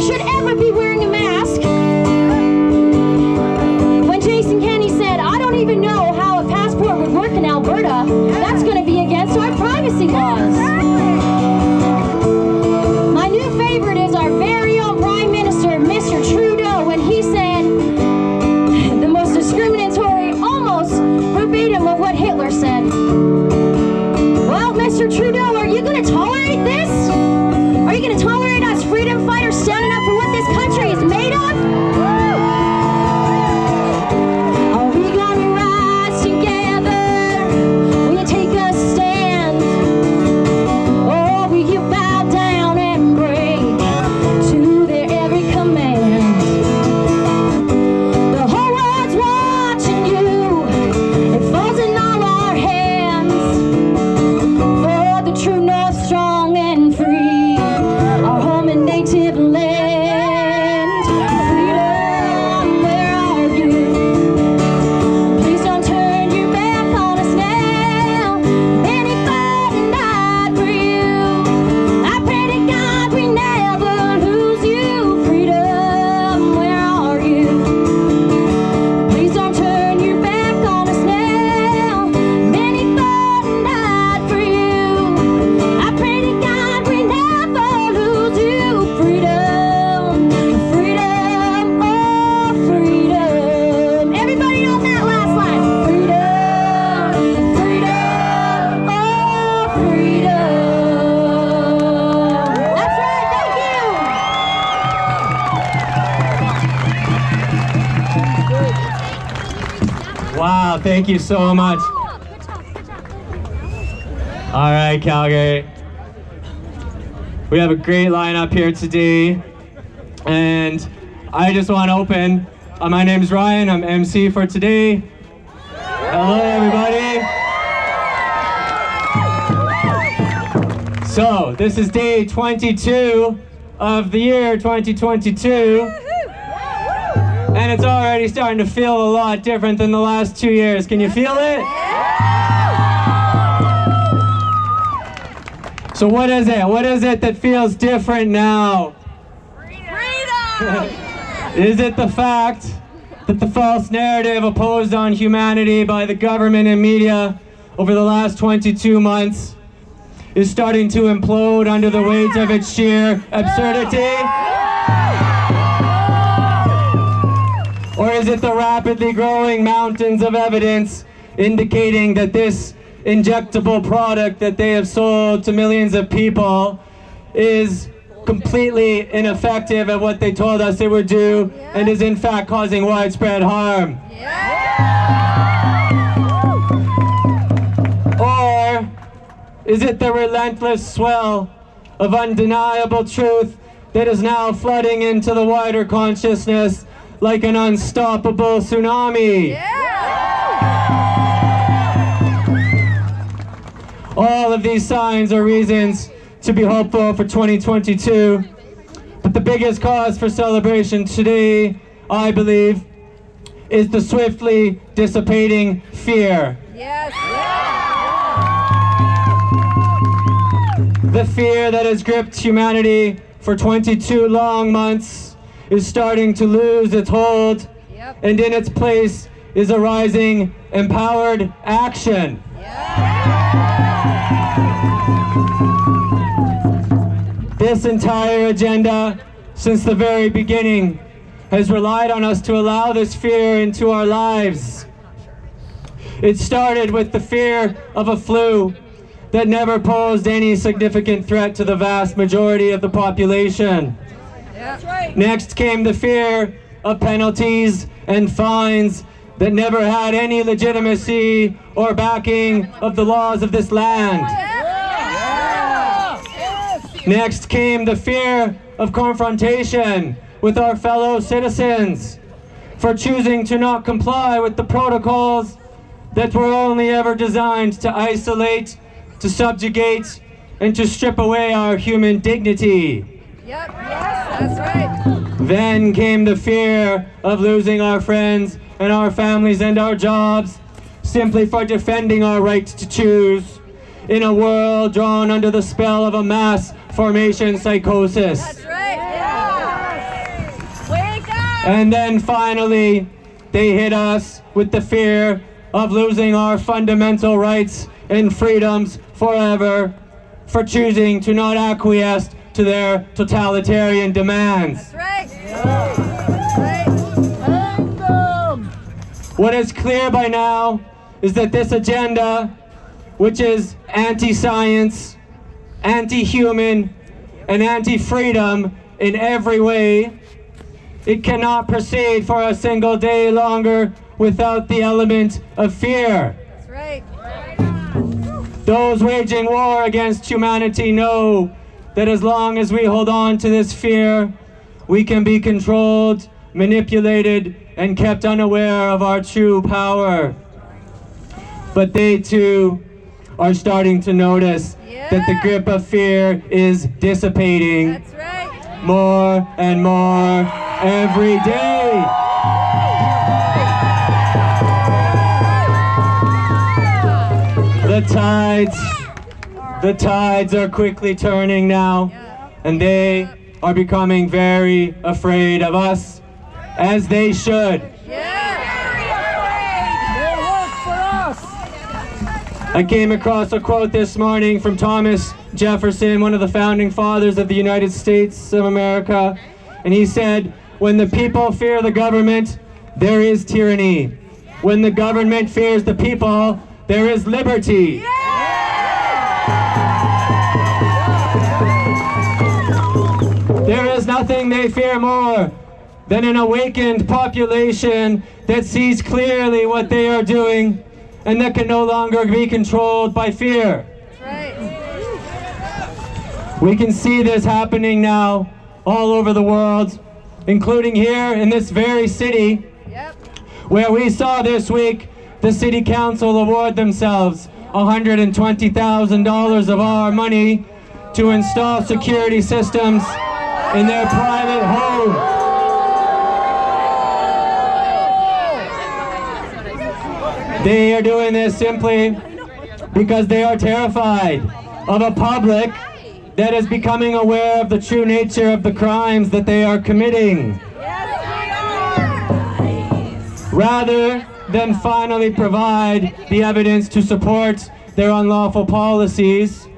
should ever be wearing a mask. When Jason Kenney said, I don't even know how a passport would work in Alberta, that's going to be against our privacy laws. My new favorite is our very own Prime Minister, Mr. Trudeau, when he said the most discriminatory, almost verbatim of what Hitler said. Well, Mr. Trudeau, are you going to tolerate this? Are you going to tolerate us freedom fighters standing up for what this country is made of? Are we going to rise together? Will you take a stand? Or will you bow down and break to their every command? The whole world's watching you. It falls in all our hands. For the true north, strong and free, our home and native land. Freedom, where are you? Please don't turn your back on us now. Many fought and died for you. I pray to God we never lose you. Freedom, where are you? Please don't turn your back on us now. Many fought and died for you. I pray to God we never lose you. Freedom, freedom, oh freedom. Everybody on that last line. Freedom, freedom, oh freedom. That's right, thank you. Wow, thank you so much. All right, Calgary. We have a great lineup here today, and I just want to open. My name's Ryan. I'm MC for today. Hello, everybody. So, this is day 22 of the year 2022. And it's already starting to feel a lot different than the last 2 years. Can you feel it? So what is it? What is it that feels different now? Freedom! Is it the fact that the false narrative imposed on humanity by the government and media over the last 22 months is starting to implode under the weight of its sheer absurdity? Or is it the rapidly growing mountains of evidence indicating that this injectable product that they have sold to millions of people is completely ineffective at what they told us it would do and is in fact causing widespread harm? Or is it the relentless swell of undeniable truth that is now flooding into the wider consciousness like an unstoppable tsunami? All of these signs are reasons to be hopeful for 2022. But the biggest cause for celebration today, I believe, is the swiftly dissipating fear. The fear that has gripped humanity for 22 long months is starting to lose its hold, and in its place is a rising, empowered action. This entire agenda, since the very beginning, has relied on us to allow this fear into our lives. It started with the fear of a flu that never posed any significant threat to the vast majority of the population. Next came the fear of penalties and fines that never had any legitimacy or backing of the laws of this land. Next came the fear of confrontation with our fellow citizens for choosing to not comply with the protocols that were only ever designed to isolate, to subjugate, and to strip away our human dignity. Yes, that's right. Then came the fear of losing our friends and our families and our jobs simply for defending our right to choose in a world drawn under the spell of a mass formation psychosis. That's right. And then finally, they hit us with the fear of losing our fundamental rights and freedoms forever for choosing to not acquiesce to their totalitarian demands. That's right. That's right. What is clear by now is that this agenda, which is anti-science, anti-human, and anti-freedom in every way, it cannot proceed for a single day longer without the element of fear. That's right. Those waging war against humanity know that as long as we hold on to this fear, we can be controlled, manipulated, and kept unaware of our true power. But they too are starting to notice that the grip of fear is dissipating That's right. more and more every day. The tides are quickly turning now, and they are becoming very afraid of us, as they should. I came across a quote this morning from Thomas Jefferson, one of the founding fathers of the United States of America, and he said, "When the people fear the government, there is tyranny. When the government fears the people, there is liberty." There is nothing they fear more than an awakened population that sees clearly what they are doing and that can no longer be controlled by fear. That's right. We can see this happening now all over the world, including here in this very city, Yep. where we saw this week the city council award themselves $120,000 of our money to install security systems in their private home. They are doing this simply because they are terrified of a public that is becoming aware of the true nature of the crimes that they are committing. Rather than finally provide the evidence to support their unlawful policies,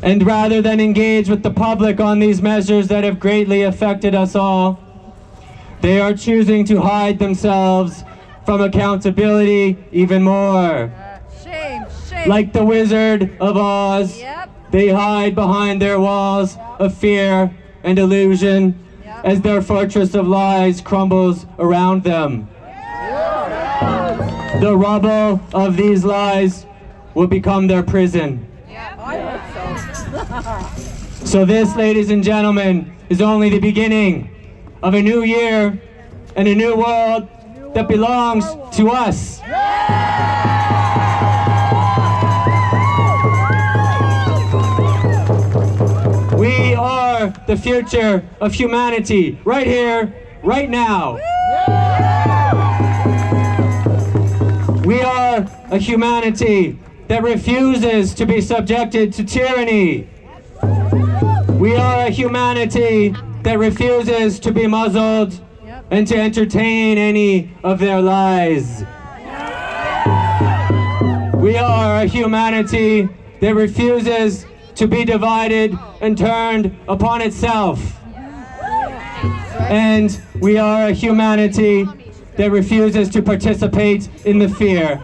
and rather than engage with the public on these measures that have greatly affected us all, they are choosing to hide themselves from accountability even more. Shame, shame. Like the Wizard of Oz, Yep. they hide behind their walls of fear and illusion as their fortress of lies crumbles around them. The rubble of these lies will become their prison. So this, ladies and gentlemen, is only the beginning of a new year and a new world that belongs to us. We are the future of humanity, right here, right now. We are a humanity that refuses to be subjected to tyranny. We are a humanity that refuses to be muzzled and to entertain any of their lies. We are a humanity that refuses to be divided and turned upon itself. And we are a humanity that refuses to participate in the fear.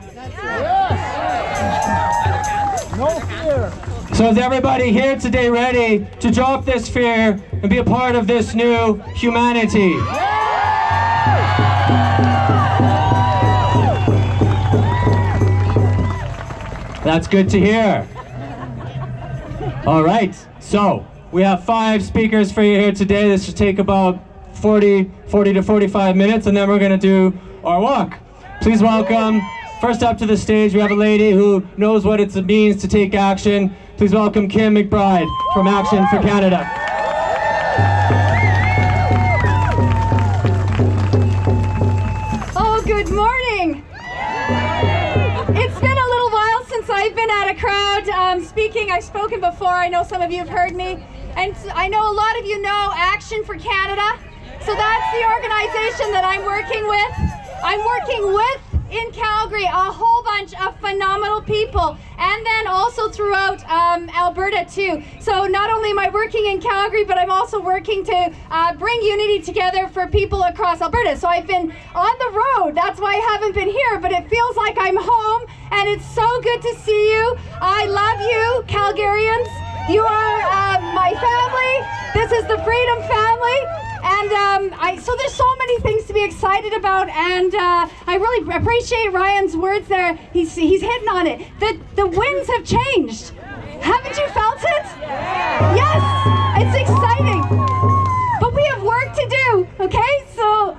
So is everybody here today ready to drop this fear and be a part of this new humanity? That's good to hear. All right, so we have 5 speakers for you here today. This should take about 40 to 45 minutes, and then we're gonna do our walk. Please welcome, first up to the stage, we have a lady who knows what it means to take action. Please welcome Kim McBride from Action for Canada. Oh, good morning. It's been a little while since I've been at a crowd speaking. I've spoken before. I know some of you have heard me. And I know a lot of you know Action for Canada. So that's the organization that I'm working with. I'm working with, in Calgary, a whole bunch of phenomenal people, and then also throughout Alberta too. So not only am I working in Calgary, but I'm also working to bring unity together for people across Alberta. So I've been on the road, that's why I haven't been here, but it feels like I'm home, and it's so good to see you. I love you, Calgarians. You are my family. This is the Freedom Family. And so there's so many things to be excited about, and I really appreciate Ryan's words there. He's hitting on it. The winds have changed. Haven't you felt it? Yes, it's exciting. But we have work to do, okay? So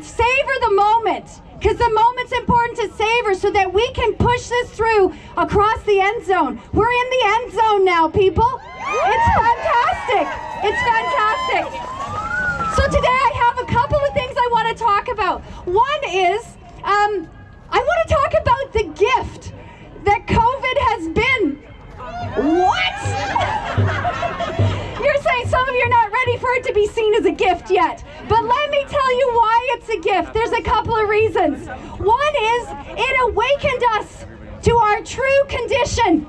savor the moment, because the moment's important to savor so that we can push this through across the end zone. We're in the end zone now, people. It's fantastic. It's fantastic. So today I have a couple of things I want to talk about. One is, I want to talk about the gift that COVID has been. What? You're saying some of you are not ready for it to be seen as a gift yet. But let me tell you why it's a gift. There's a couple of reasons. One is, it awakened us to our true condition.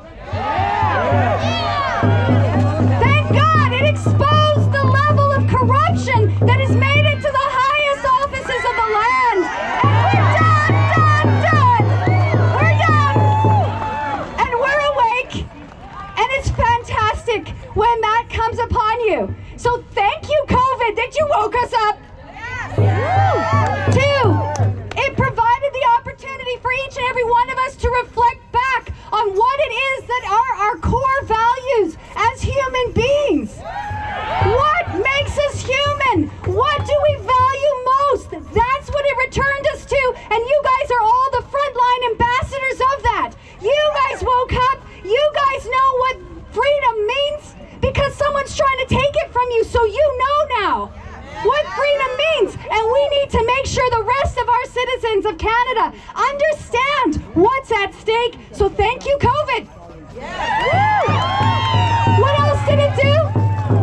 Thank God it exposed the level of corruption that has made it to the highest offices of the land. And we're done. We're done. And we're awake. And it's fantastic when that comes upon you. So thank you, COVID, that you woke us up. Two, it provided the opportunity for each and every one of us to reflect back on what it is that are our core values as human beings. What makes us human? What do we value most? That's what it returned us to, and you guys are all the frontline ambassadors of that. You guys woke up. You guys know what freedom means because someone's trying to take it from you, so you know now what freedom means, and we need to make sure the rest of our citizens of Canada understand what's at stake. So thank you, COVID. What else did it do?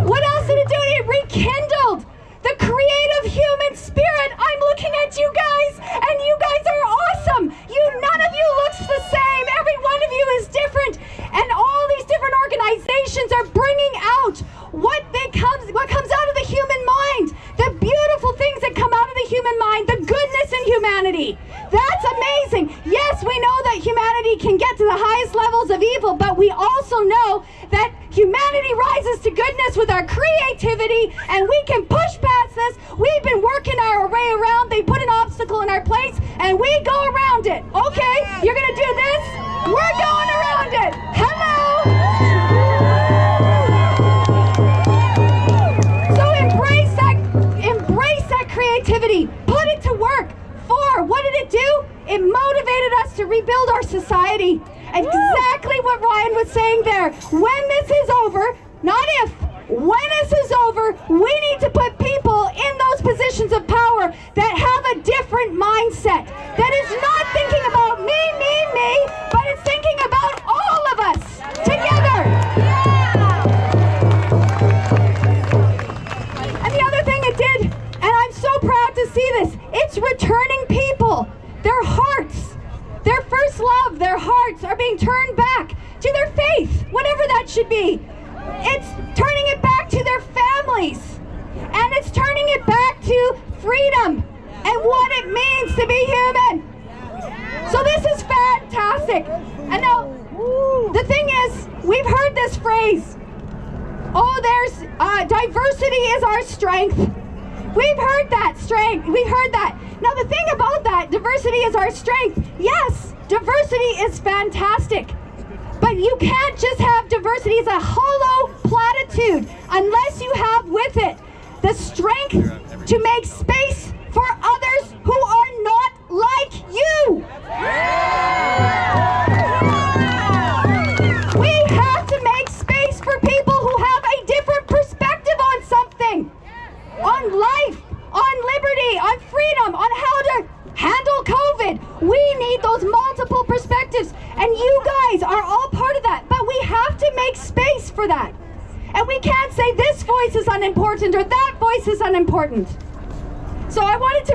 What else did it do? It rekindled the creative human spirit. I'm looking at you guys, and you guys are awesome. None of you looks the same. Every one of you is different, and all these different organizations are bringing out what comes out of the human mind, the beautiful things that come out of the human mind, the goodness in humanity. That's amazing. Yes, we know that humanity can get to the highest levels of evil, but we also know that humanity rises to goodness with our creativity, and we can push past this. We've been working our way around. They put an obstacle in our place, and we go around it. Okay, you're going to do this? We're going around it. Hello. Embrace that creativity. Put it to work. What did it do? It motivated us to rebuild our society. Exactly what Ryan was saying there. When this is over, not if, when this is over, we need to put people in those positions of power that have a different mindset. That is not thinking about me, but it's thinking about all of us together. And the other thing it did, and I'm so proud to see this, it's returning people, their hearts, their first love, their hearts are being turned back to their faith, whatever that should be. It's turning it back to their families, and it's turning it back to freedom and what it means to be human. So this is fantastic. And now, the thing is, we've heard this phrase, diversity is our strength. We've heard that strength. We've heard that. Now the thing about that, diversity is our strength. Yes, diversity is fantastic. But you can't just have diversity as a hollow platitude unless you have with it the strength to make space for others who are not like you. We have to make space for people who have a different perspective on something. On life, on liberty, on freedom, on how to handle COVID. We need those multiple perspectives, and you guys are all part of that, but we have to make space for that. And we can't say this voice is unimportant or that voice is unimportant. So I wanted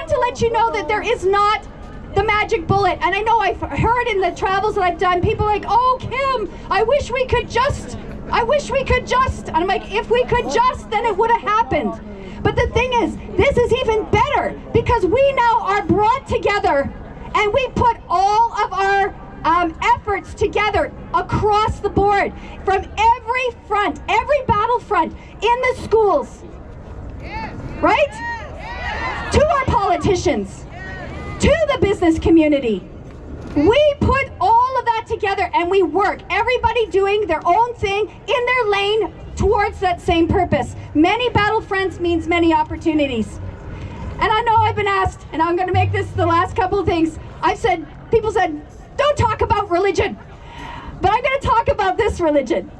to let you know that there is not the magic bullet. And I know I've heard in the travels that I've done, people like, oh, Kim, I wish we could just. And I'm like, if we could just, then it would have happened. But the thing is, this is even better because we now are brought together and we put all of our efforts together across the board from every front, every battlefront in the schools, right? To our politicians, to the business community. We put all of that together and we work, everybody doing their own thing in their lane towards that same purpose. Many battlefronts means many opportunities. And I know I've been asked, and I'm going to make this the last couple of things. People said, don't talk about religion. But I'm going to talk about this religion.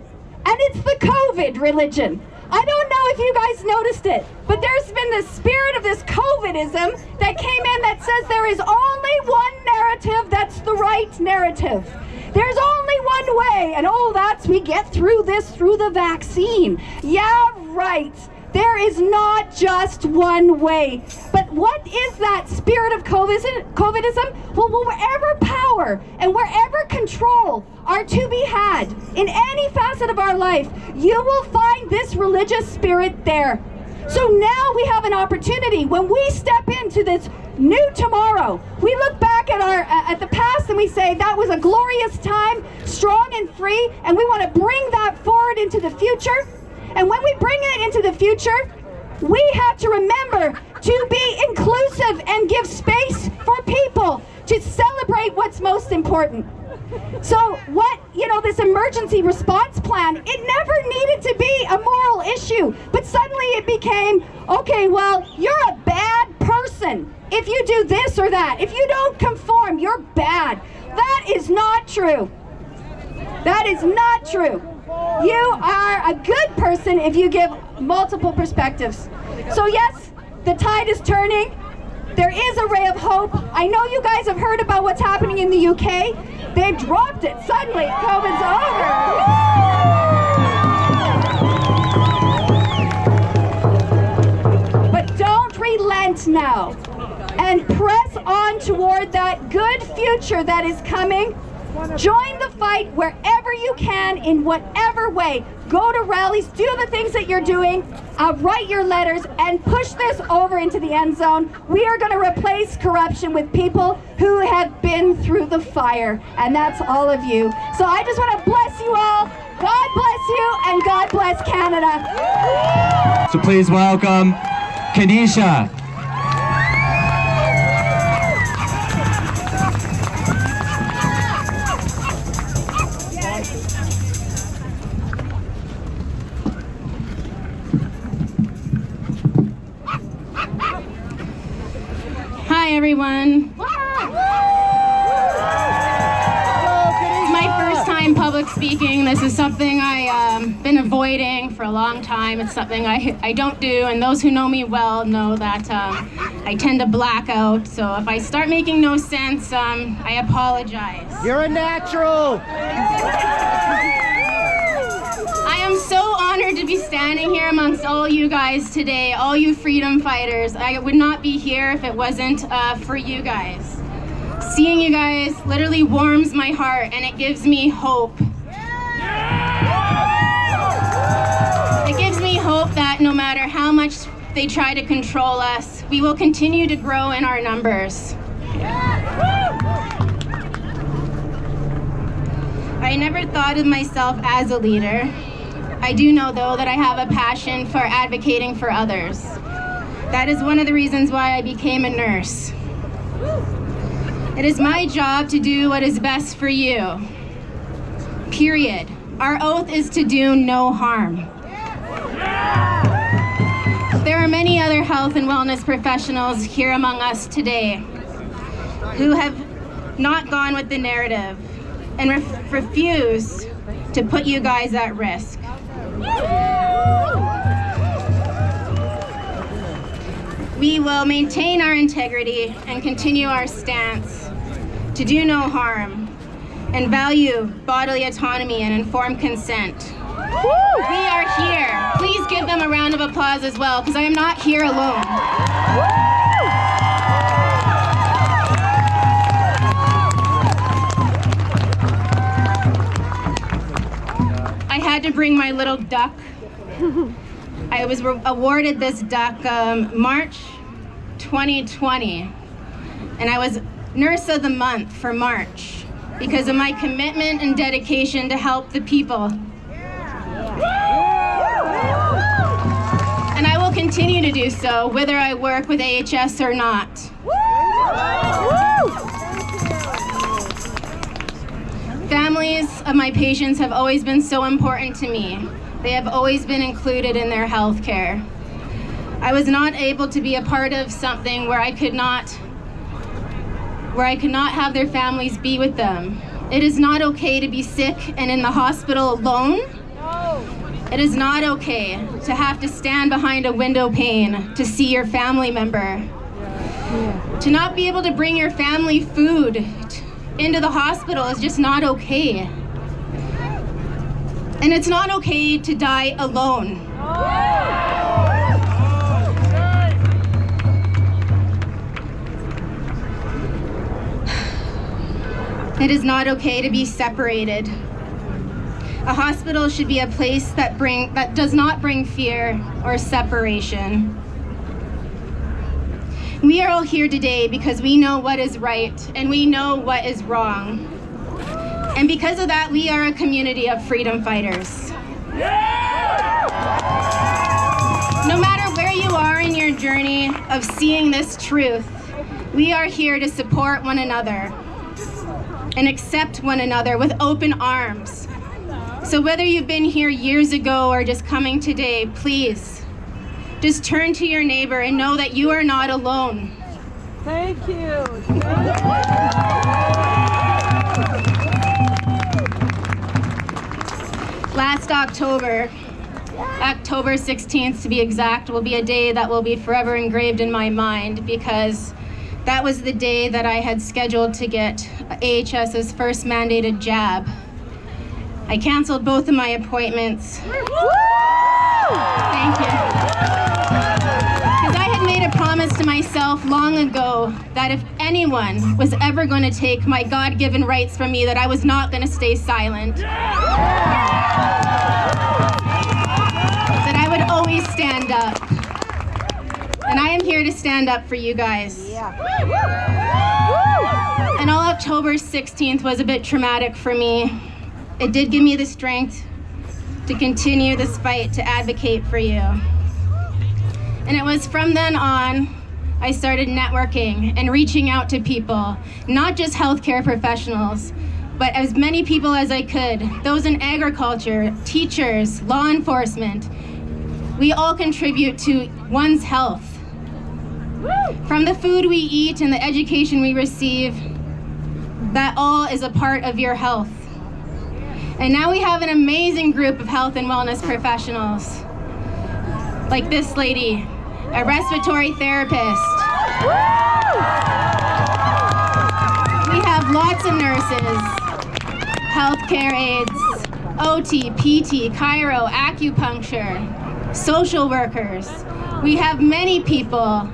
And it's the COVID religion. I don't know if you guys noticed it, but there's been the spirit of this COVIDism that came in that says there is only one narrative that's the right narrative. There's only one way, and we get through this through the vaccine. Yeah, right. There is not just one way. But what is that spirit of COVIDism? Well, wherever power and wherever control are to be had in any facet of our life, you will find this religious spirit there. So now we have an opportunity when we step into this new tomorrow. We look back at the past and we say that was a glorious time, strong and free, and we want to bring that forward into the future. And when we bring it into the future, we have to remember to be inclusive and give space for people to celebrate what's most important. So this emergency response plan, it never needed to be a moral issue, but suddenly it became, okay, well, you're a bad person if you do this or that. If you don't conform, you're bad. That is not true. That is not true. You are a good person if you give multiple perspectives. So yes, the tide is turning. There is a ray of hope. I know you guys have heard about what's happening in the UK. They've dropped it. Suddenly, COVID's over. But don't relent now. And press on toward that good future that is coming. Join the fight wherever you can, in whatever way. Go to rallies, do the things that you're doing, write your letters, and push this over into the end zone. We are going to replace corruption with people who have been through the fire, and that's all of you. So I just want to bless you all. God bless you, and God bless Canada. So please welcome Kanisha. Hi everyone. It's my first time public speaking. This is something I've been avoiding for a long time. It's something I don't do, and those who know me well know that I tend to black out. So if I start making no sense, I apologize. You're a natural! I am so honored to be standing here amongst all you guys today, all you freedom fighters. I would not be here if it wasn't for you guys. Seeing you guys literally warms my heart, and it gives me hope. It gives me hope that no matter how much they try to control us, we will continue to grow in our numbers. I never thought of myself as a leader. I do know, though, that I have a passion for advocating for others. That is one of the reasons why I became a nurse. It is my job to do what is best for you. Period. Our oath is to do no harm. There are many other health and wellness professionals here among us today who have not gone with the narrative and refuse to put you guys at risk. We will maintain our integrity and continue our stance to do no harm and value bodily autonomy and informed consent. We are here. Please give them a round of applause as well, because I am not here alone. I had to bring my little duck. I was awarded this duck March 2020, and I was Nurse of the Month for March because of my commitment and dedication to help the people. And I will continue to do so, whether I work with AHS or not. Families of my patients have always been so important to me. They have always been included in their health care. I was not able to be a part of something where I could not have their families be with them. It is not okay to be sick and in the hospital alone. It is not okay to have to stand behind a window pane to see your family member. To not be able to bring your family food into the hospital is just not okay. And it's not okay to die alone. It is not okay to be separated. A hospital should be a place that does not bring fear or separation. We are all here today because we know what is right and we know what is wrong. And because of that, we are a community of freedom fighters. No matter where you are in your journey of seeing this truth, we are here to support one another and accept one another with open arms. So whether you've been here years ago or just coming today, please, just turn to your neighbor and know that you are not alone. Thank you. Last October 16th to be exact, will be a day that will be forever engraved in my mind because that was the day that I had scheduled to get AHS's first mandated jab. I canceled both of my appointments. Thank you. Because I had made a promise to myself long ago that if anyone was ever going to take my God-given rights from me, that I was not going to stay silent. That I would always stand up. And I am here to stand up for you guys. And all October 16th was a bit traumatic for me. It did give me the strength to continue this fight to advocate for you. And it was from then on, I started networking and reaching out to people, not just healthcare professionals, but as many people as I could, those in agriculture, teachers, law enforcement. We all contribute to one's health. From the food we eat and the education we receive, that all is a part of your health. And now we have an amazing group of health and wellness professionals, like this lady, a respiratory therapist. We have lots of nurses, healthcare aides, OT, PT, chiro, acupuncture, social workers. We have many people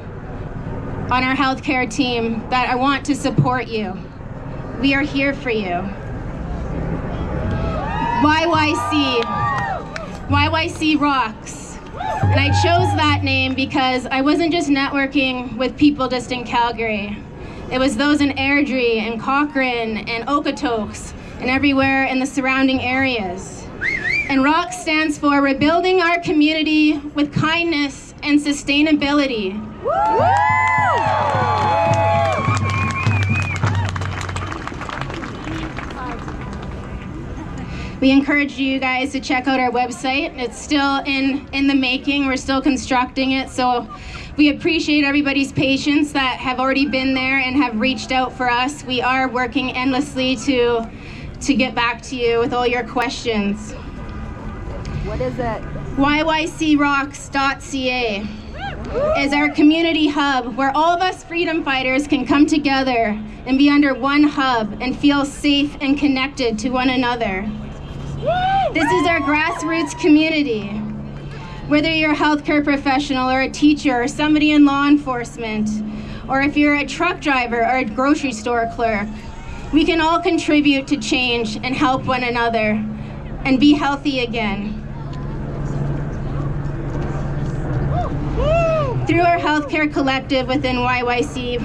on our healthcare team that I want to support you. We are here for you. YYC rocks. And I chose that name because I wasn't just networking with people just in Calgary. It was those in Airdrie and Cochrane and Okotoks and everywhere in the surrounding areas. And ROCK stands for Rebuilding Our Community with Kindness and Sustainability. We encourage you guys to check out our website. It's still in the making. We're still constructing it. So we appreciate everybody's patience that have already been there and have reached out for us. We are working endlessly to get back to you with all your questions. What is it? YYCrocks.ca is our community hub where all of us freedom fighters can come together and be under one hub and feel safe and connected to one another. This is our grassroots community Whether you're a healthcare professional or a teacher or somebody in law enforcement, or if you're a truck driver or a grocery store clerk, we can all contribute to change and help one another and be healthy again. Through our healthcare collective within YYC,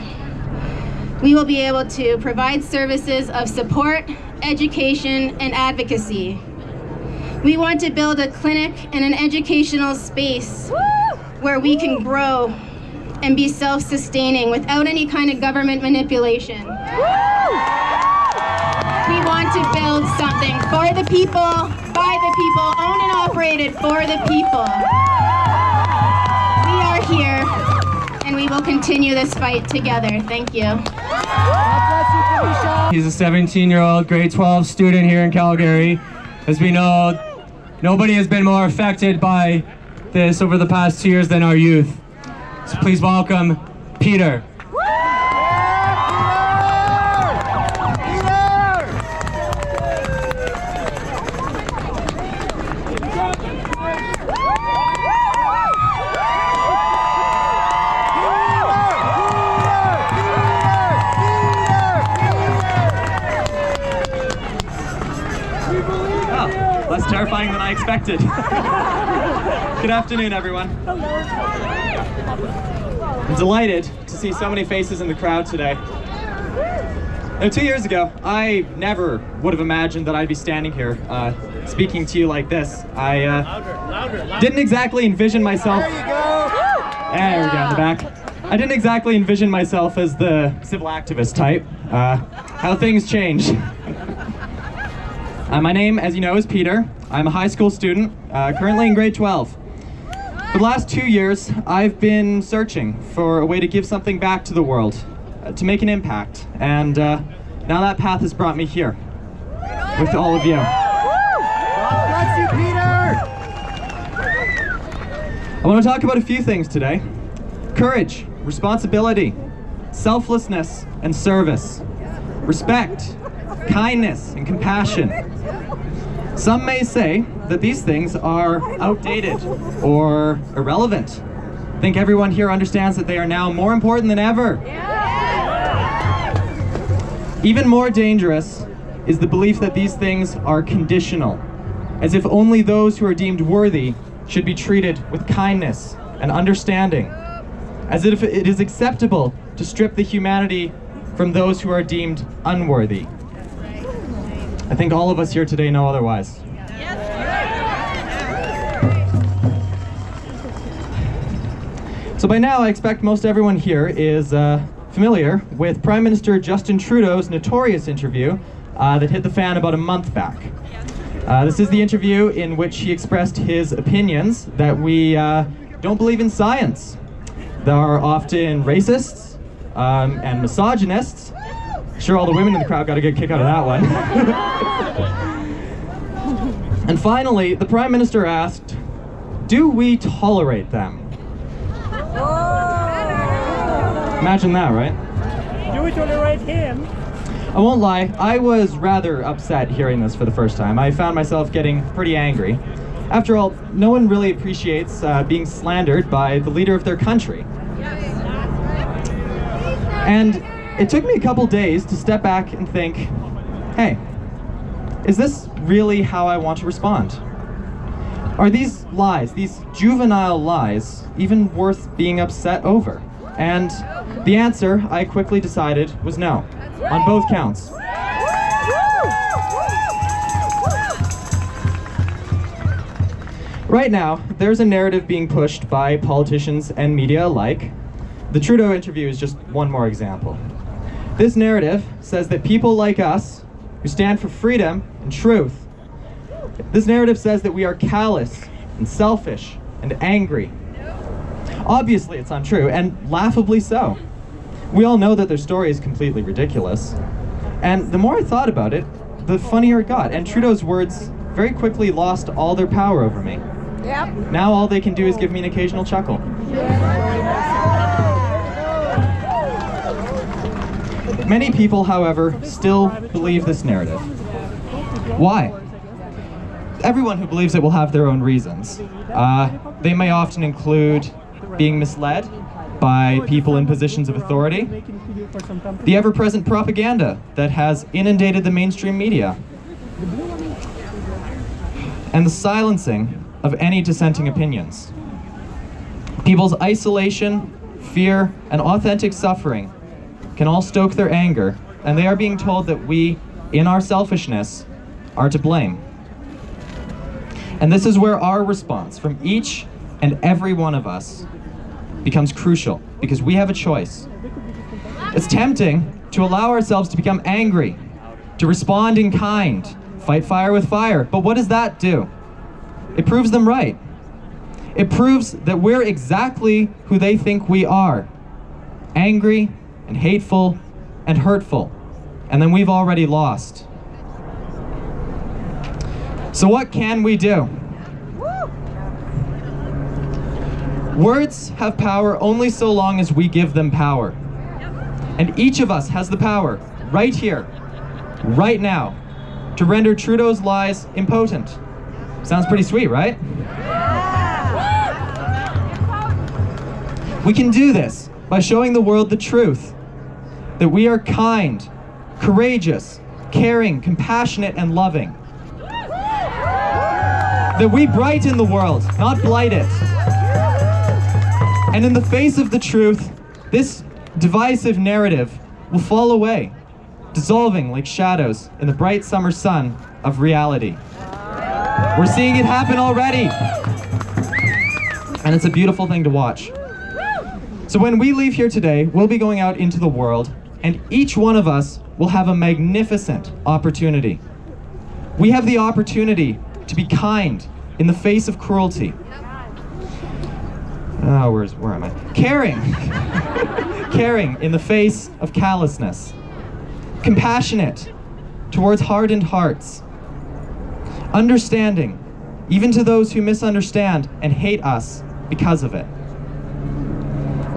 we will be able to provide services of support, education, and advocacy. We want to build a clinic and an educational space where we can grow and be self-sustaining without any kind of government manipulation. We want to build something for the people, by the people, owned and operated for the people. We are here, and we will continue this fight together. Thank you. He's a 17-year-old grade 12 student here in Calgary. As we know, nobody has been more affected by this over the past 2 years than our youth. So please welcome Peter. Less terrifying than I expected. Good afternoon, everyone. I'm delighted to see so many faces in the crowd today. Now, 2 years ago, I never would have imagined that I'd be standing here speaking to you like this. I didn't exactly envision myself... There we go, in the back. I didn't exactly envision myself as the civil activist type. How things change. My name, as you know, is Peter. I'm a high school student, currently in grade 12. For the last 2 years, I've been searching for a way to give something back to the world, to make an impact. And now that path has brought me here, with all of you. God bless you, Peter! I want to talk about a few things today. Courage, responsibility, selflessness, and service. Respect, kindness, and compassion. Some may say that these things are outdated or irrelevant. I think everyone here understands that they are now more important than ever. Even more dangerous is the belief that these things are conditional, as if only those who are deemed worthy should be treated with kindness and understanding, as if it is acceptable to strip the humanity from those who are deemed unworthy. I think all of us here today know otherwise. So by now, I expect most everyone here is familiar with Prime Minister Justin Trudeau's notorious interview that hit the fan about a month back. This is the interview in which he expressed his opinions that we don't believe in science. There are often racists and misogynists. Sure, all the women in the crowd got a good kick out of that one. And finally, the Prime Minister asked, do we tolerate them? Imagine that, right? Do we tolerate him? I won't lie, I was rather upset hearing this for the first time. I found myself getting pretty angry. After all, no one really appreciates being slandered by the leader of their country. And it took me a couple days to step back and think, hey, is this really how I want to respond? Are these lies, these juvenile lies, even worth being upset over? And the answer, I quickly decided, was no, on both counts. Right now, there's a narrative being pushed by politicians and media alike. The Trudeau interview is just one more example. This narrative says that people like us, who stand for freedom and truth, this narrative says that we are callous and selfish and angry. Obviously, it's untrue, and laughably so. We all know that their story is completely ridiculous. And the more I thought about it, the funnier it got, and Trudeau's words very quickly lost all their power over me. Yep. Now all they can do is give me an occasional chuckle. Many people, however, still believe this narrative. Why? everyone who believes it will have their own reasons. They may often include being misled by people in positions of authority, the ever-present propaganda that has inundated the mainstream media, and the silencing of any dissenting opinions. People's isolation, fear, and authentic suffering can all stoke their anger, and they are being told that we, in our selfishness, are to blame. And this is where our response from each and every one of us becomes crucial, because we have a choice. It's tempting to allow ourselves to become angry, to respond in kind, fight fire with fire, but what does that do? It proves them right. It proves that we're exactly who they think we are, angry and hateful and hurtful, and then we've already lost. So what can we do? Words have power only so long as we give them power. And each of us has the power, right here, right now, to render Trudeau's lies impotent. Sounds pretty sweet, right? We can do this by showing the world the truth, that we are kind, courageous, caring, compassionate, and loving. That we brighten the world, not blight it. And in the face of the truth, this divisive narrative will fall away, dissolving like shadows in the bright summer sun of reality. We're seeing it happen already. And it's a beautiful thing to watch. So when we leave here today, we'll be going out into the world, and each one of us will have a magnificent opportunity. We have the opportunity to be kind in the face of cruelty. Oh, where am I? Caring. Caring in the face of callousness. Compassionate towards hardened hearts. Understanding, even to those who misunderstand and hate us because of it.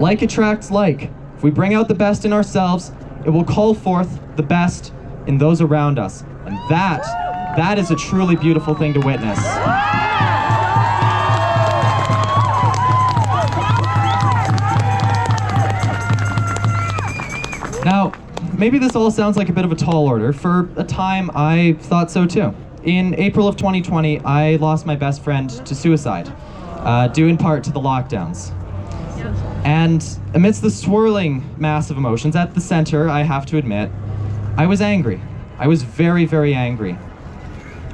Like attracts like. If we bring out the best in ourselves, it will call forth the best in those around us. And that is a truly beautiful thing to witness. Now, maybe this all sounds like a bit of a tall order. For a time, I thought so too. In April of 2020, I lost my best friend to suicide, due in part to the lockdowns. And amidst the swirling mass of emotions, at the center, I have to admit, I was angry. I was very, very angry.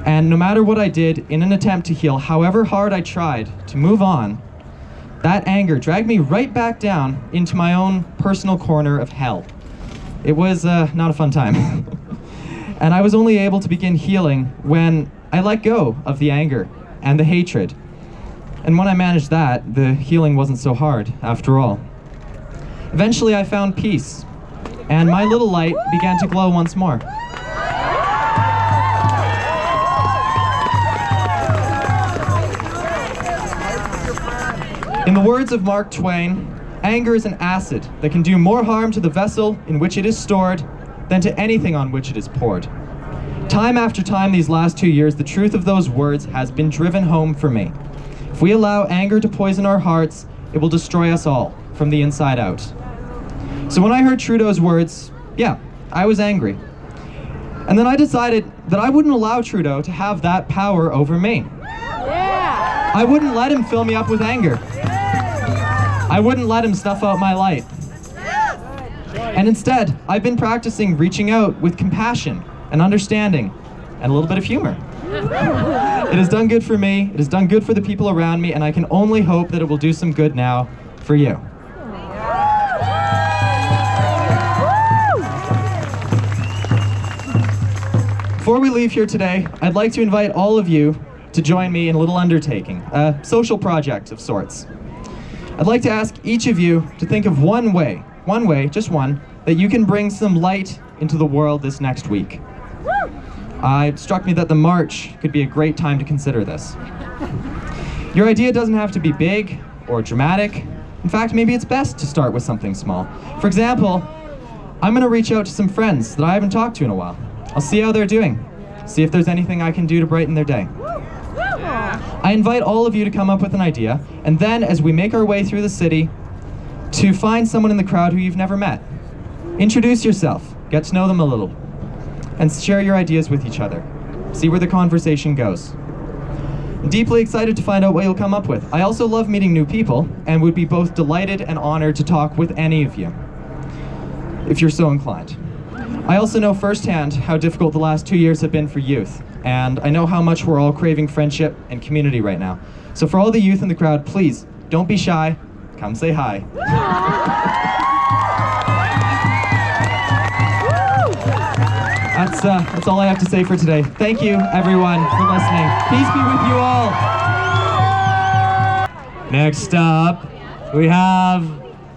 And no matter what I did in an attempt to heal, however hard I tried to move on, that anger dragged me right back down into my own personal corner of hell. It was not a fun time. And I was only able to begin healing when I let go of the anger and the hatred. And when I managed that, the healing wasn't so hard, after all. Eventually I found peace, and my little light began to glow once more. In the words of Mark Twain, anger is an acid that can do more harm to the vessel in which it is stored than to anything on which it is poured. Time after time these last 2 years, the truth of those words has been driven home for me. If we allow anger to poison our hearts, it will destroy us all, from the inside out. So when I heard Trudeau's words, yeah, I was angry. And then I decided that I wouldn't allow Trudeau to have that power over me. Yeah. I wouldn't let him fill me up with anger. I wouldn't let him snuff out my light. And instead, I've been practicing reaching out with compassion and understanding and a little bit of humor. It has done good for me, it has done good for the people around me, and I can only hope that it will do some good now for you. Before we leave here today, I'd like to invite all of you to join me in a little undertaking, a social project of sorts. I'd like to ask each of you to think of one way, just one, that you can bring some light into the world this next week. It struck me that the march could be a great time to consider this. Your idea doesn't have to be big or dramatic. In fact, maybe it's best to start with something small. For example, I'm going to reach out to some friends that I haven't talked to in a while. I'll see how they're doing, see if there's anything I can do to brighten their day. I invite all of you to come up with an idea, and then as we make our way through the city, to find someone in the crowd who you've never met. Introduce yourself, get to know them a little, and share your ideas with each other. See where the conversation goes. I'm deeply excited to find out what you'll come up with. I also love meeting new people, and would be both delighted and honored to talk with any of you, if you're so inclined. I also know firsthand how difficult the last 2 years have been for youth, and I know how much we're all craving friendship and community right now. So for all the youth in the crowd, please, don't be shy, come say hi. That's all I have to say for today. Thank you, everyone, for listening. Peace be with you all. Next up, we have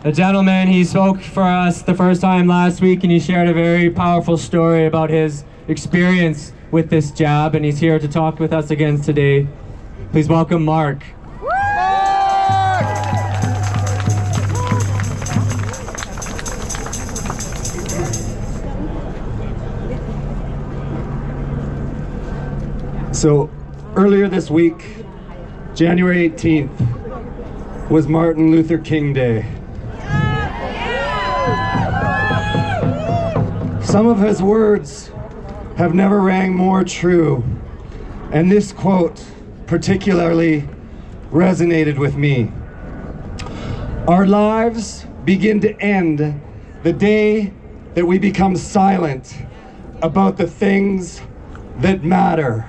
a gentleman. He spoke for us the first time last week, and he shared a very powerful story about his experience with this jab, and he's here to talk with us again today. Please welcome Mark. So earlier this week, January 18th, was Martin Luther King Day. Some of his words have never rang more true, and this quote particularly resonated with me. Our lives begin to end the day that we become silent about the things that matter.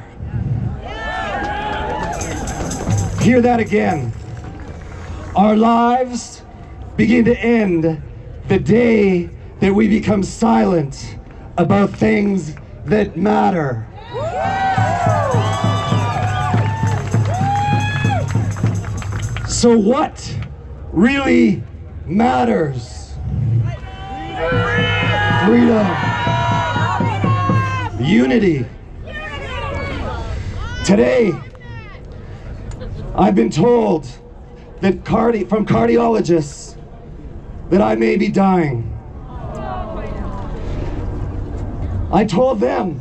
Hear that again. Our lives begin to end the day that we become silent about things that matter. So what really matters? Freedom. Unity. Today, I've been told that from cardiologists that I may be dying. I told them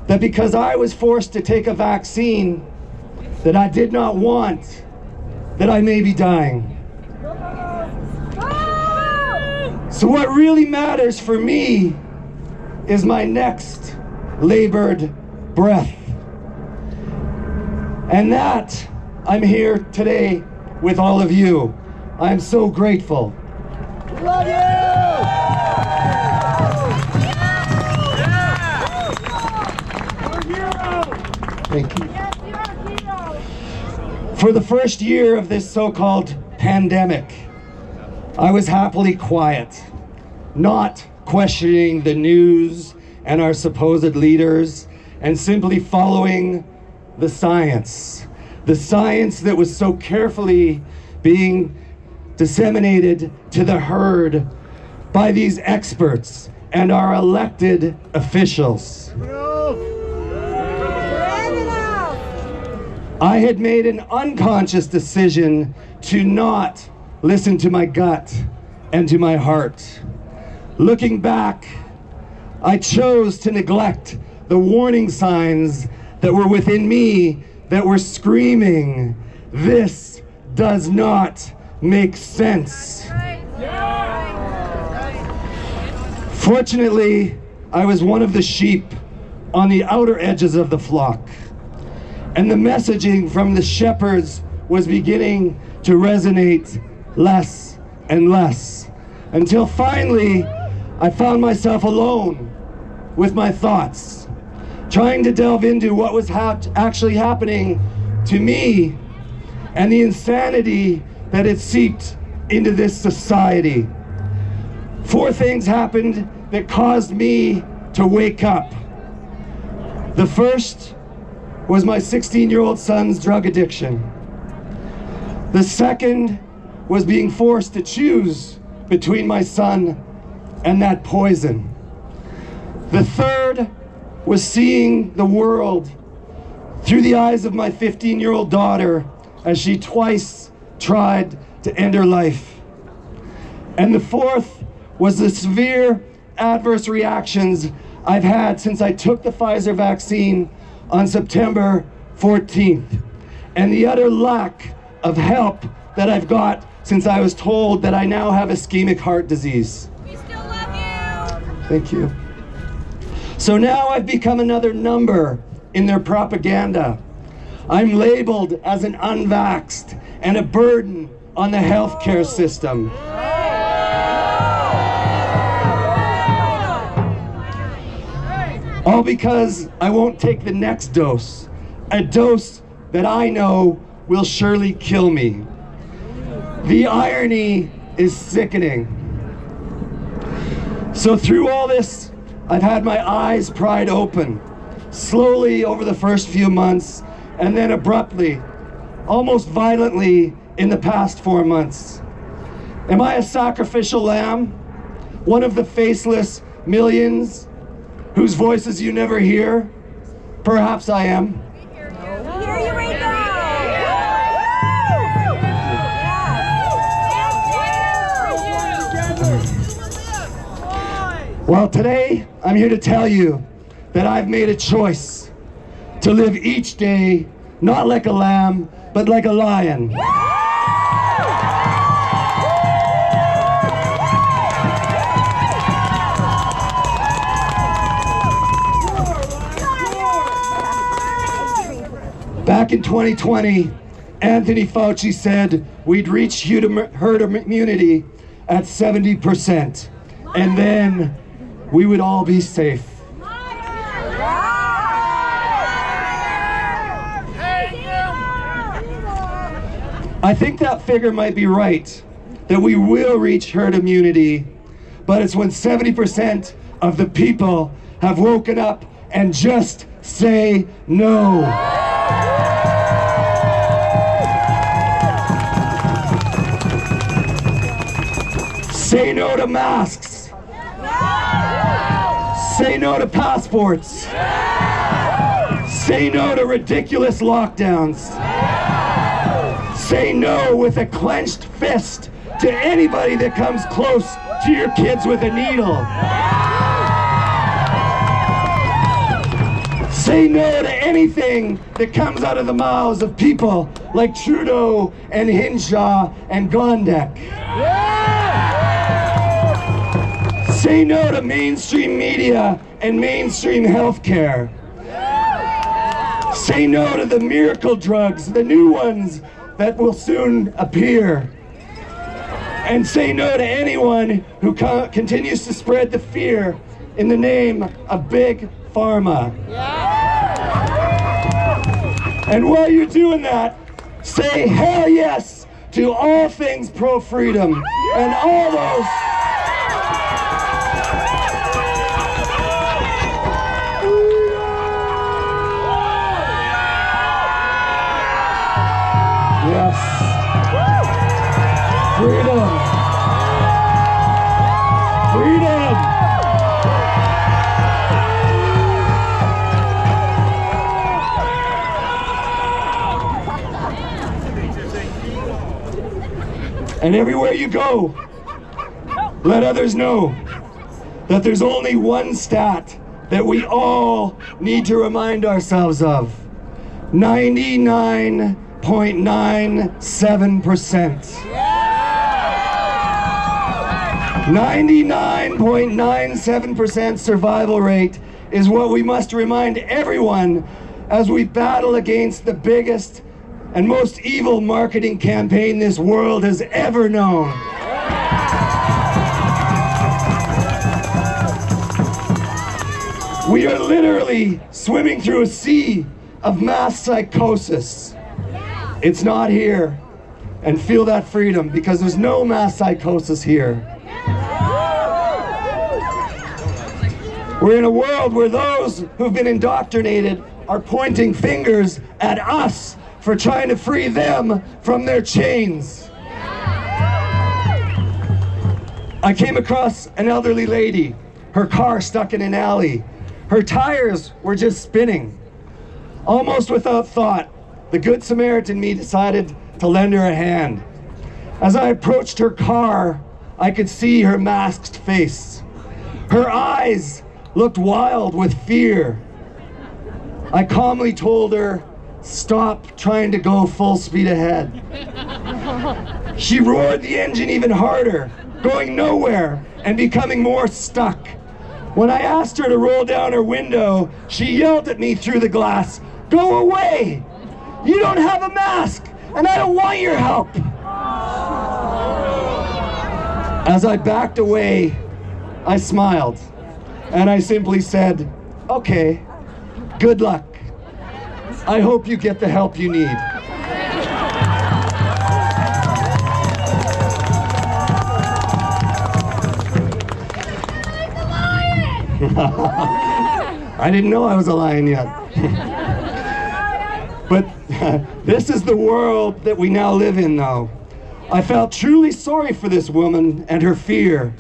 that because I was forced to take a vaccine that I did not want, that I may be dying. So what really matters for me is my next labored breath. And that I'm here today with all of you. I'm so grateful. We love you! Thank you. For the first year of this so-called pandemic, I was happily quiet, not questioning the news and our supposed leaders, and simply following the science that was so carefully being disseminated to the herd by these experts and our elected officials. I had made an unconscious decision to not listen to my gut and to my heart. Looking back, I chose to neglect the warning signs that were within me that were screaming, "This does not make sense." Fortunately, I was one of the sheep on the outer edges of the flock, and the messaging from the shepherds was beginning to resonate less and less, until finally I found myself alone with my thoughts, trying to delve into what was actually happening to me and the insanity that had seeped into this society. 4 things happened that caused me to wake up. The first was my 16-year-old son's drug addiction. The second was being forced to choose between my son and that poison. The third was seeing the world through the eyes of my 15-year-old daughter as she twice tried to end her life. And the fourth was the severe adverse reactions I've had since I took the Pfizer vaccine on September 14th. and the utter lack of help that I've got since I was told that I now have ischemic heart disease. We still love you. Thank you. So now I've become another number in their propaganda. I'm labeled as an unvaxxed and a burden on the healthcare system. All because I won't take the next dose, a dose that I know will surely kill me. The irony is sickening. So through all this, I've had my eyes pried open, slowly over the first few months, and then abruptly, almost violently in the past 4 months. Am I a sacrificial lamb? One of the faceless millions whose voices you never hear? Perhaps I am. We hear you right now. Well, today I'm here to tell you that I've made a choice to live each day not like a lamb, but like a lion. Back in 2020, Anthony Fauci said we'd reach herd immunity at 70%, and then we would all be safe. I think that figure might be right, that we will reach herd immunity, but it's when 70% of the people have woken up and just say no. Say no to masks. Say no to passports. Say no to ridiculous lockdowns. Say no with a clenched fist to anybody that comes close to your kids with a needle. Say no to anything that comes out of the mouths of people like Trudeau and Hinshaw and Gondek. Say no to mainstream media and mainstream healthcare. Say no to the miracle drugs, the new ones that will soon appear. And say no to anyone who continues to spread the fear in the name of Big Pharma. And while you're doing that, say hell yes to all things pro-freedom and all those freedom! Freedom! And everywhere you go, let others know that there's only one stat that we all need to remind ourselves of. 99.97%. 99.97% survival rate is what we must remind everyone as we battle against the biggest and most evil marketing campaign this world has ever known. We are literally swimming through a sea of mass psychosis. It's not here. And feel that freedom, because there's no mass psychosis here. We're in a world where those who've been indoctrinated are pointing fingers at us for trying to free them from their chains. I came across an elderly lady, her car stuck in an alley. Her tires were just spinning. Almost without thought, the Good Samaritan me decided to lend her a hand. As I approached her car, I could see her masked face. Her eyes looked wild with fear. I calmly told her stop trying to go full speed ahead. She roared the engine even harder, going nowhere and becoming more stuck. When I asked her to roll down her window, she yelled at me through the glass, "Go away! You don't have a mask, and I don't want your help." As I backed away, I smiled, and I simply said, "Okay, good luck. I hope you get the help you need." I didn't know I was a lion yet. But this is the world that we now live in now. I felt truly sorry for this woman and her fear.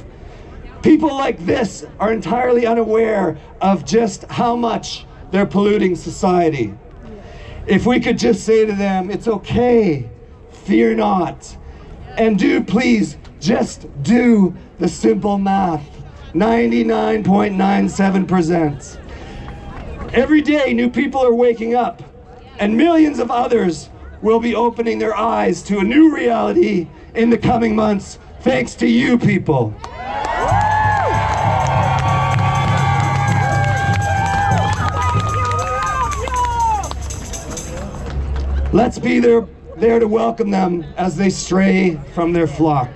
People like this are entirely unaware of just how much they're polluting society. If we could just say to them, "It's okay, fear not," and do please just do the simple math. 99.97%. Every day, new people are waking up, and millions of others will be opening their eyes to a new reality in the coming months, thanks to you people. Let's be there to welcome them as they stray from their flock.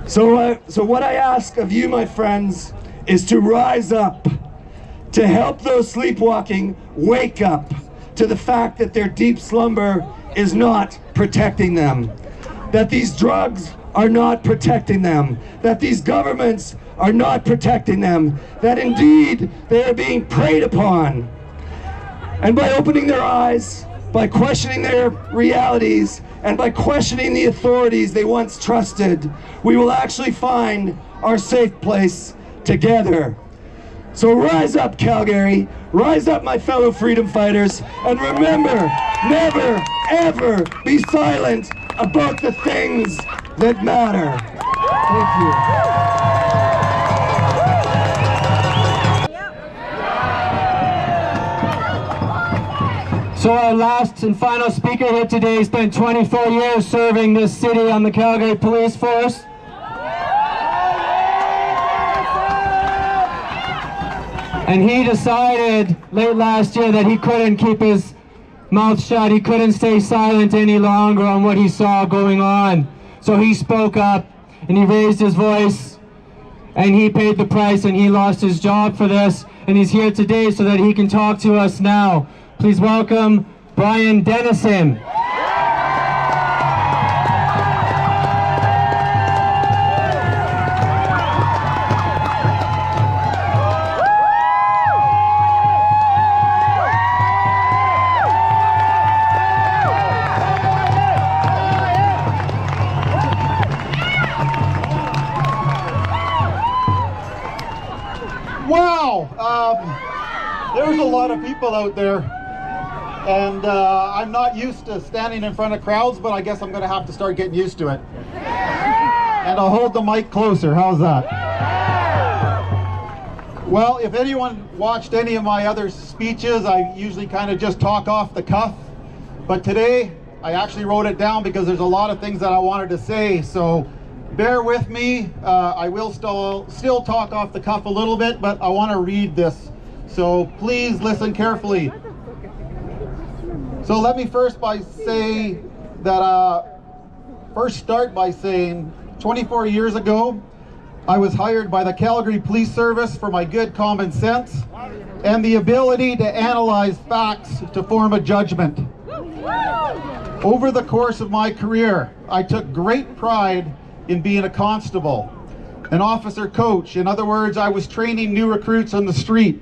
So what I ask of you, my friends, is to rise up, to help those sleepwalking wake up to the fact that their deep slumber is not protecting them, that these drugs are not protecting them, that these governments are not protecting them, that indeed they are being preyed upon. And by opening their eyes, by questioning their realities, and by questioning the authorities they once trusted, we will actually find our safe place together. So rise up, Calgary, rise up, my fellow freedom fighters, and remember, never, ever be silent about the things that matter. Thank you. So our last and final speaker here today spent 24 years serving this city on the Calgary Police Force. And he decided late last year that he couldn't keep his mouth shut. He couldn't stay silent any longer on what he saw going on. So he spoke up and he raised his voice and he paid the price and he lost his job for this. And he's here today so that he can talk to us now. Please welcome Brian Dennison. Wow! There's a lot of people out there, and I'm not used to standing in front of crowds, but I guess I'm going to have to start getting used to it. And I'll hold the mic closer. How's that? Well, if anyone watched any of my other speeches, I usually kind of just talk off the cuff. But today, I actually wrote it down because there's a lot of things that I wanted to say. So bear with me. I will still talk off the cuff a little bit, but I want to read this. So please listen carefully. So let me first start by saying 24 years ago, I was hired by the Calgary Police Service for my good common sense and the ability to analyze facts to form a judgment. Over the course of my career, I took great pride in being a constable, an officer coach. In other words, I was training new recruits on the street.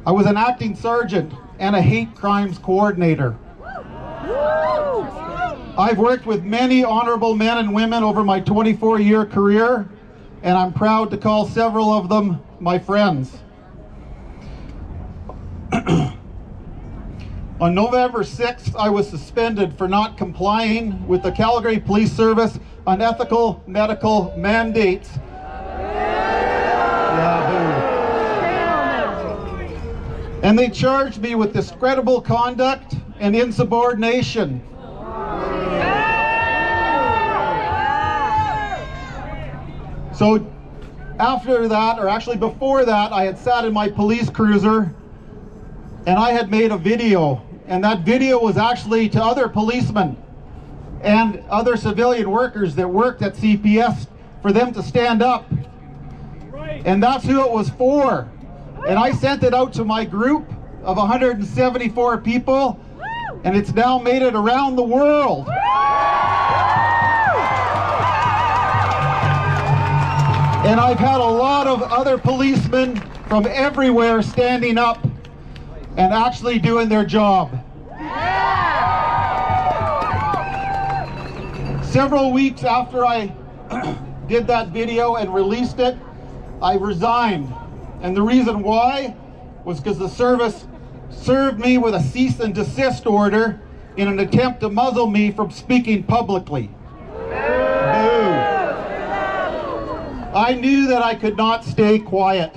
I was an acting sergeant and a hate crimes coordinator. I've worked with many honorable men and women over my 24-year career, and I'm proud to call several of them my friends. On November 6th, I was suspended for not complying with the Calgary Police Service unethical medical mandates. And they charged me with discreditable conduct and insubordination. So after that, or actually before that, I had sat in my police cruiser and I had made a video, and that video was actually to other policemen and other civilian workers that worked at CPS for them to stand up. And that's who it was for. And I sent it out to my group of 174 people, and it's now made it around the world. And I've had a lot of other policemen from everywhere standing up and actually doing their job. Several weeks after I did that video and released it, I resigned. And the reason why was because the service served me with a cease and desist order in an attempt to muzzle me from speaking publicly. Boo. I knew that I could not stay quiet.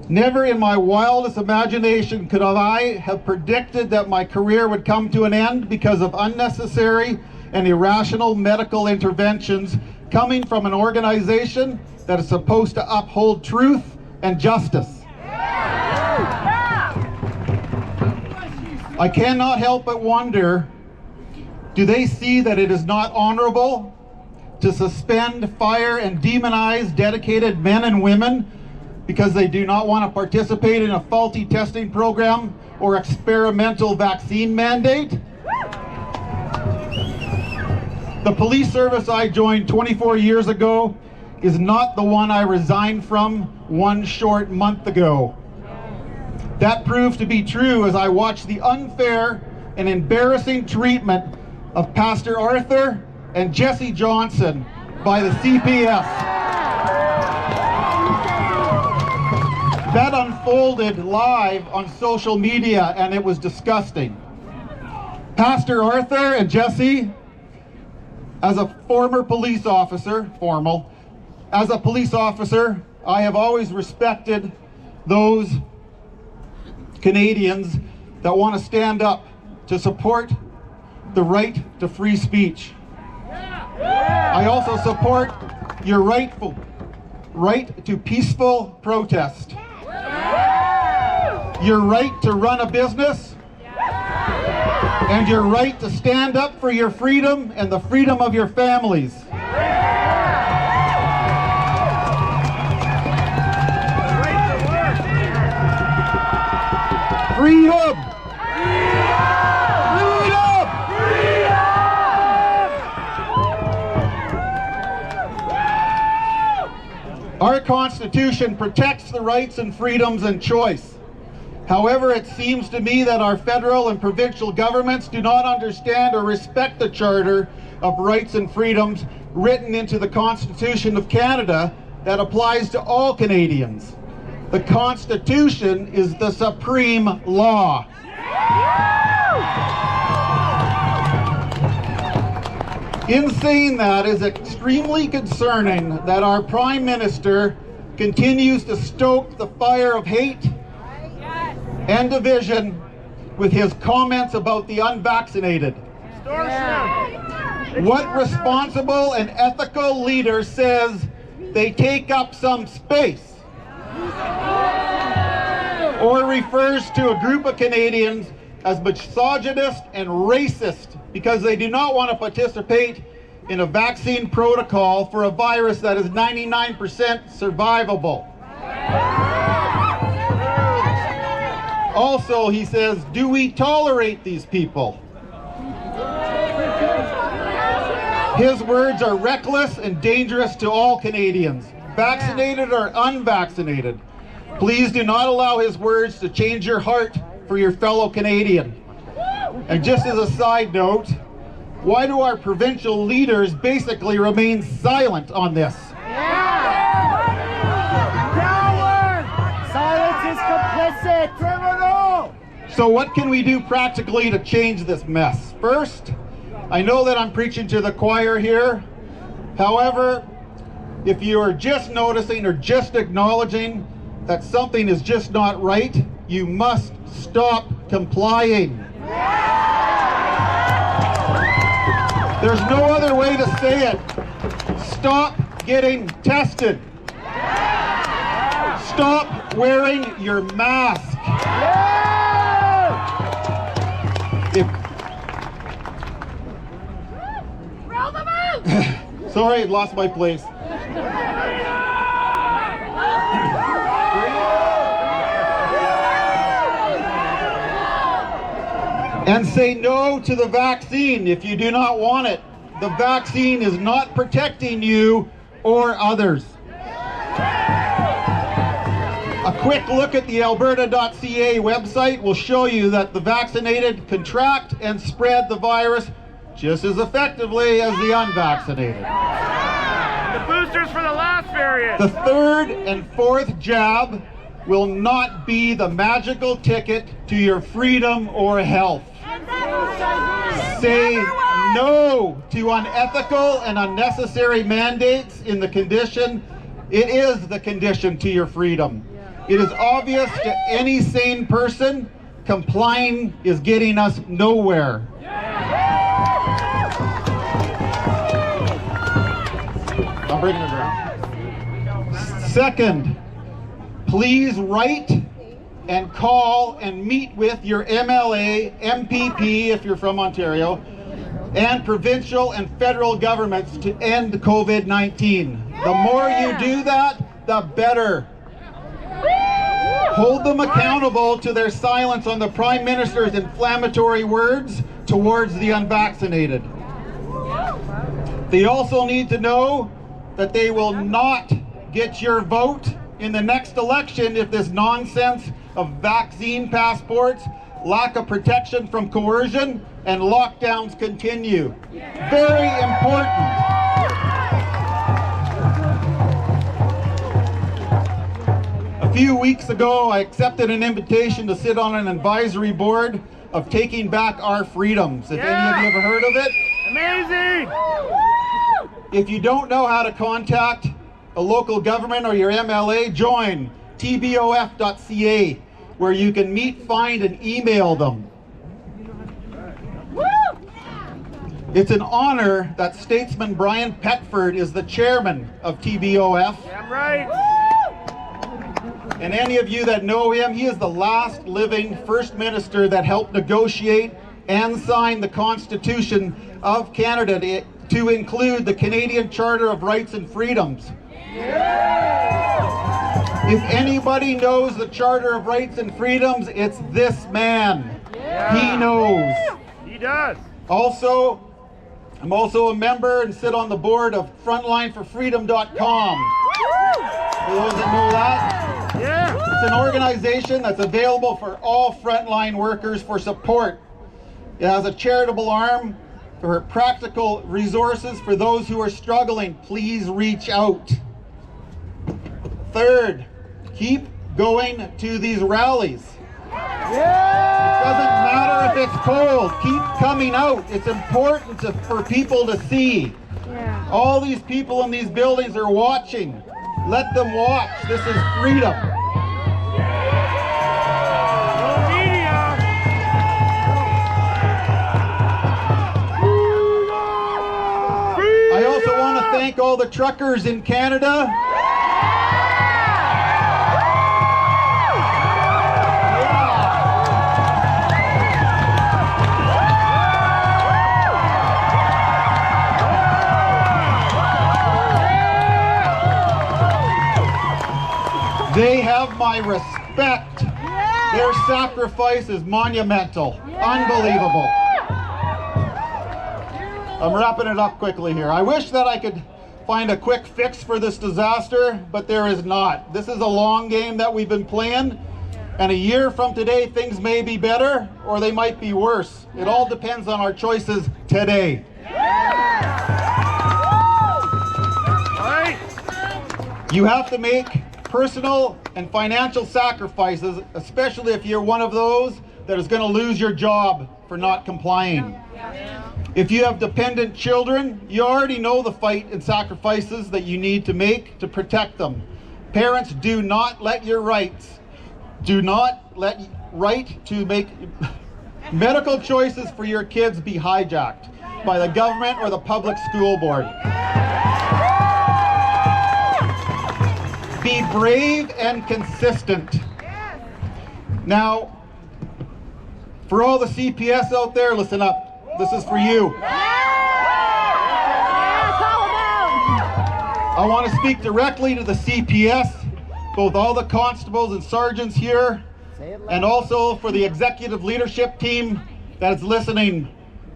Never in my wildest imagination could I have predicted that my career would come to an end because of unnecessary and irrational medical interventions coming from an organization that is supposed to uphold truth and justice. I cannot help but wonder, do they see that it is not honorable to suspend, fire, and demonize dedicated men and women because they do not want to participate in a faulty testing program or experimental vaccine mandate? The police service I joined 24 years ago is not the one I resigned from one short month ago. That proved to be true as I watched the unfair and embarrassing treatment of Pastor Arthur and Jesse Johnson by the CPS. That unfolded live on social media, and it was disgusting. Pastor Arthur and Jesse, as a former police officer, as a police officer, I have always respected those Canadians that want to stand up to support the right to free speech. I also support your right to peaceful protest. Your right to run a business, and your right to stand up for your freedom and the freedom of your families. Freedom! Freedom! Our Constitution protects the rights and freedoms and choice. However, it seems to me that our federal and provincial governments do not understand or respect the Charter of Rights and Freedoms written into the Constitution of Canada that applies to all Canadians. The Constitution is the supreme law. In saying that, it is extremely concerning that our Prime Minister continues to stoke the fire of hate and division with his comments about the unvaccinated. What responsible and ethical leader says they take up some space or refers to a group of Canadians as misogynist and racist because they do not want to participate in a vaccine protocol for a virus that is 99% survivable? Also, he says, do we tolerate these people? His words are reckless and dangerous to all Canadians, vaccinated or unvaccinated. Please do not allow his words to change your heart for your fellow Canadian. And just as a side note, why do our provincial leaders basically remain silent on this? Silence is complicit! Criminal! So what can we do practically to change this mess? First, I know that I'm preaching to the choir here. However, if you are just noticing or just acknowledging that something is just not right, you must stop complying. There's no other way to say it. Stop getting tested. Stop wearing your mask. Sorry, I lost my place. And say no to the vaccine if you do not want it. The vaccine is not protecting you or others. A quick look at the Alberta.ca website will show you that the vaccinated contract and spread the virus just as effectively as the unvaccinated. The boosters for the last variant. The third and fourth jab will not be the magical ticket to your freedom or health. Say no to unethical and unnecessary mandates in the condition. It is the condition to your freedom. It is obvious to any sane person, complying is getting us nowhere. I'm bringing it around. Second, please write and call and meet with your MLA, MPP if you're from Ontario, and provincial and federal governments to end COVID-19. The more you do that, the better. Hold them accountable to their silence on the Prime Minister's inflammatory words towards the unvaccinated. They also need to know that they will not get your vote in the next election if this nonsense of vaccine passports, lack of protection from coercion, and lockdowns continue. Very important. A few weeks ago, I accepted an invitation to sit on an advisory board of Taking Back Our Freedoms. If any of you ever heard of it? Amazing! If you don't know how to contact a local government or your MLA, join tbof.ca, where you can meet, find, and email them. It's an honor that statesman Brian Petford is the chairman of TBOF. Damn right! And any of you that know him, he is the last living First Minister that helped negotiate and sign the Constitution of Canada to include the Canadian Charter of Rights and Freedoms. If anybody knows the Charter of Rights and Freedoms, it's this man. He knows. He does. Also, I'm also a member and sit on the board of frontlineforfreedom.com. For those that know that. Yeah. It's an organization that's available for all frontline workers for support. It has a charitable arm for practical resources for those who are struggling. Please reach out. Third, keep going to these rallies. It doesn't matter if it's cold. Keep coming out. It's important for people to see. All these people in these buildings are watching. Let them watch. This is freedom. I also want to thank all the truckers in Canada. They have my respect. Their sacrifice is monumental. Unbelievable. I'm wrapping it up quickly here. I wish that I could find a quick fix for this disaster, but there is not. This is a long game that we've been playing, and a year from today, things may be better or they might be worse. It all depends on our choices today. You have to make personal and financial sacrifices, especially if you're one of those that is going to lose your job for not complying. If you have dependent children, you already know the fight and sacrifices that you need to make to protect them. Parents, do not let your rights, do not let right to make medical choices for your kids be hijacked. by the government or the public school board. Be brave and consistent. Now, for all the CPS out there, listen up. This is for you. I want to speak directly to the CPS, both all the constables and sergeants here, and also for the executive leadership team that is listening,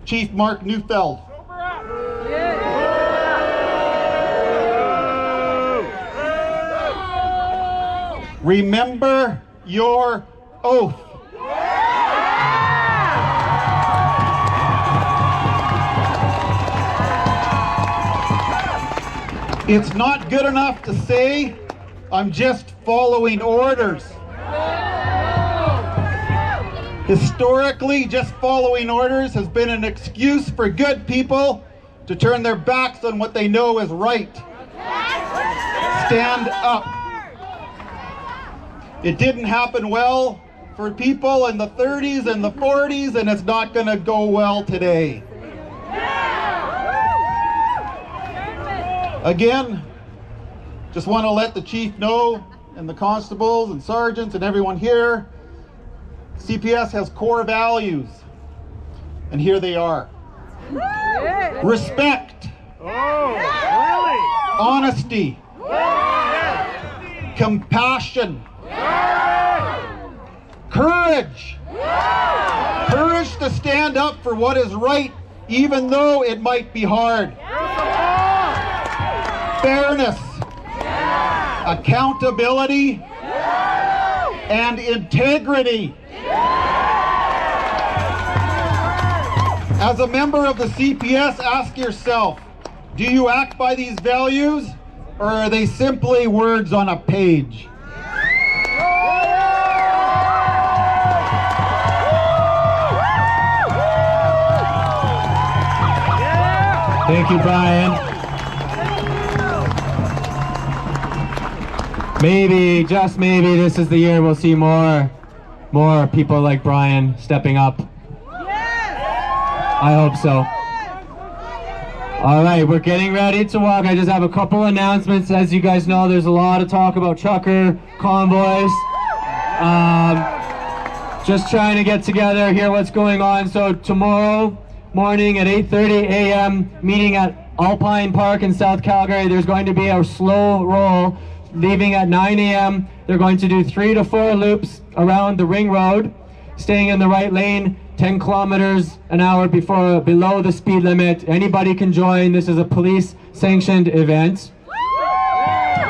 Chief Mark Neufeld. Remember your oath. It's not good enough to say, I'm just following orders. Historically, just following orders has been an excuse for good people to turn their backs on what they know is right. Stand up. It didn't happen well for people in the 30s and the 40s, and it's not going to go well today. Again, just want to let the chief know, and the constables and sergeants and everyone here, CPS has core values, and here they are. Respect. Honesty. Compassion. Courage. Courage to stand up for what is right, even though it might be hard. Fairness. Accountability. And integrity. As a member of the CPS, ask yourself, do you act by these values, or are they simply words on a page? Thank you, Brian. Maybe, just maybe, this is the year we'll see more people like Brian stepping up. I hope so. All right, we're getting ready to walk. I just have a couple announcements. As you guys know, there's a lot of talk about trucker convoys. Just trying to get together, hear what's going on. So tomorrow morning at 8:30 a.m., meeting at Alpine Park in South Calgary, there's going to be a slow roll. Leaving at 9 a.m., they're going to do 3 to 4 loops around the ring road, staying in the right lane, 10 kilometers an hour below the speed limit. Anybody can join. This is a police-sanctioned event.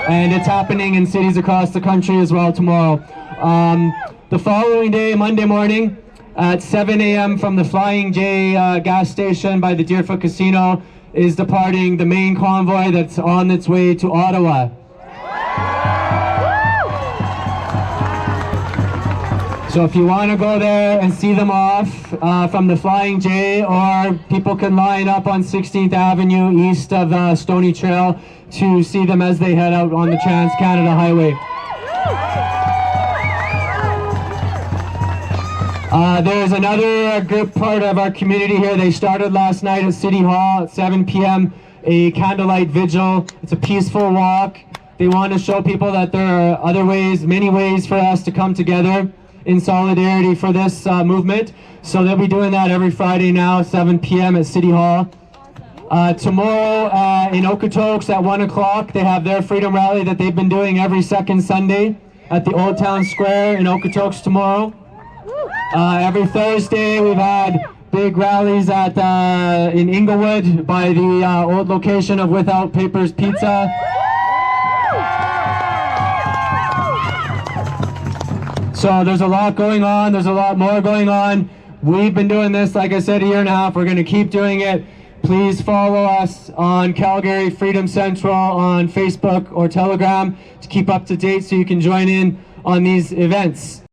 And it's happening in cities across the country as well tomorrow. The following day, Monday morning, at 7 a.m. from the Flying J gas station by the Deerfoot Casino is departing the main convoy that's on its way to Ottawa. So if you want to go there and see them off from the Flying J, or people can line up on 16th Avenue east of the Stony Trail to see them as they head out on the Trans-Canada Highway. There's another group part of our community here. They started last night at City Hall at 7 p.m. a candlelight vigil. It's a peaceful walk. They want to show people that there are other ways, many ways for us to come together in solidarity for this movement. So they'll be doing that every Friday now, 7 p.m. at City Hall. Tomorrow in Okotoks at 1 o'clock, they have their freedom rally that they've been doing every second Sunday at the Old Town Square in Okotoks tomorrow. Every Thursday we've had big rallies at in Inglewood by the old location of Without Papers Pizza. So there's a lot going on. There's a lot more going on. We've been doing this, like I said, a year and a half. We're going to keep doing it. Please follow us on Calgary Freedom Central on Facebook or Telegram to keep up to date so you can join in on these events.